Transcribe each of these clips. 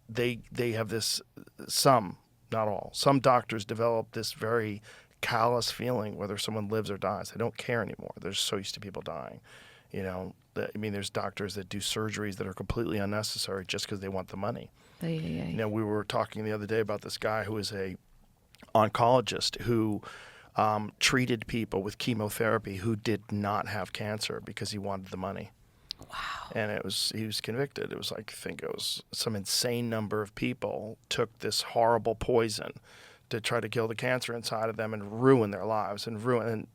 they have this, some, not all, some doctors develop this very callous feeling whether someone lives or dies. They don't care anymore. They're so used to people dying. I mean, there's doctors that do surgeries that are completely unnecessary just because they want the money. We were talking the other day about this guy who is a oncologist who treated people with chemotherapy who did not have cancer because he wanted the money. Wow. And he was convicted. It was like, I think it was some insane number of people took this horrible poison to try to kill the cancer inside of them and ruin their lives and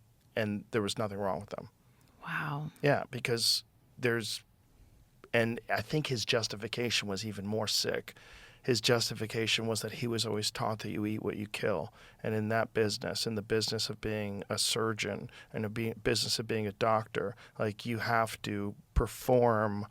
there was nothing wrong with them. Wow. Yeah, because and I think his justification was even more sick. His justification was that he was always taught that you eat what you kill. And in that business, in the business of being a surgeon and the business of being a doctor, like, you have to perform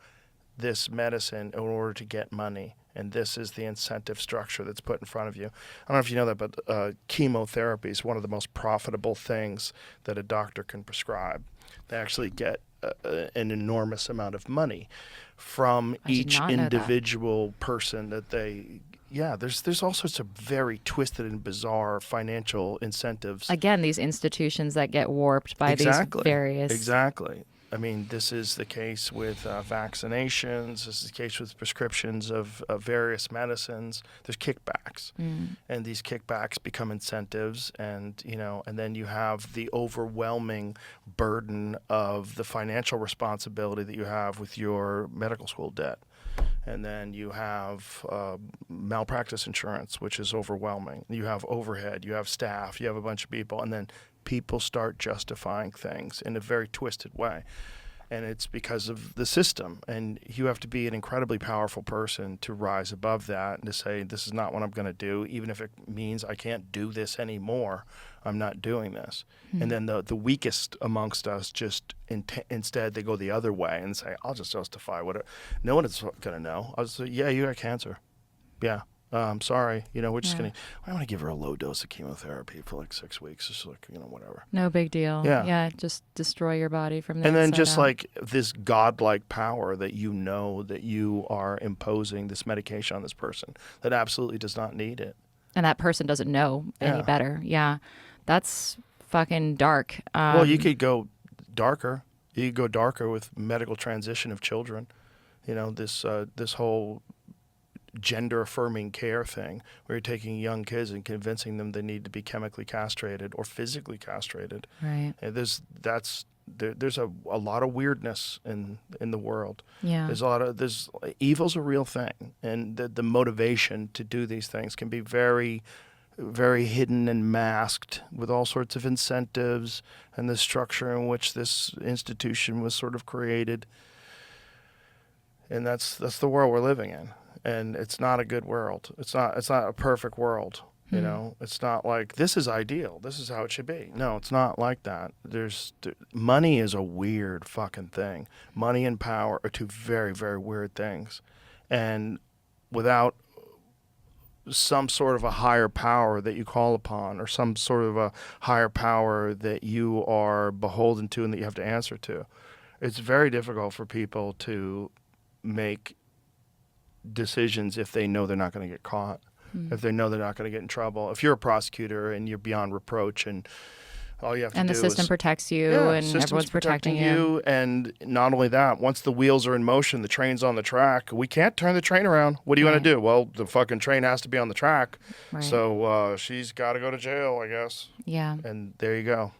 this medicine in order to get money. And this is the incentive structure that's put in front of you. I don't know if you know that, but chemotherapy is one of the most profitable things that a doctor can prescribe. They actually get an enormous amount of money from each individual person that they. Yeah, there's all sorts of very twisted and bizarre financial incentives. Again, these institutions that get warped by these various. Exactly. I mean, this is the case with vaccinations. This is the case with prescriptions of various medicines. There's kickbacks, and these kickbacks become incentives, and then you have the overwhelming burden of the financial responsibility that you have with your medical school debt. And then you have malpractice insurance, which is overwhelming. You have overhead, you have staff, you have a bunch of people, and then people start justifying things in a very twisted way. And it's because of the system. And you have to be an incredibly powerful person to rise above that and to say, this is not what I'm going to do. Even if it means I can't do this anymore, I'm not doing this. And then the weakest amongst us just instead they go the other way and say, I'll just justify whatever. No one is going to know. I'll just say, yeah, you got cancer. Yeah. I'm sorry. We're just going to, I want to give her a low dose of chemotherapy for like 6 weeks. Just like, whatever. No big deal. Yeah. Just destroy your body from the inside. And then inside just out. like this godlike power that that you are imposing this medication on this person that absolutely does not need it. And that person doesn't know any better. Yeah. That's fucking dark. Well, you could go darker. You could go darker with medical transition of children. This whole gender affirming care thing where you're taking young kids and convincing them they need to be chemically castrated or physically castrated. Right. And there's a lot of weirdness in the world. Yeah. There's evil's a real thing, and the motivation to do these things can be very, very hidden and masked with all sorts of incentives and the structure in which this institution was sort of created. And that's the world we're living in. And it's not a good world. It's not a perfect world. It's not like this is ideal. This is how it should be. No, it's not like that. Money is a weird fucking thing. Money and power are two very, very weird things. And without some sort of a higher power that you call upon, or some sort of a higher power that you are beholden to and that you have to answer to, it's very difficult for people to make decisions if they know they're not going to get caught, if they know they're not going to get in trouble. If you're a prosecutor and you're beyond reproach and all you have to do is... And the system protects you and everyone's protecting you. And not only that, once the wheels are in motion, the train's on the track, we can't turn the train around. What are you going to do? Well, the fucking train has to be on the track. Right. So she's got to go to jail, I guess. Yeah. And there you go.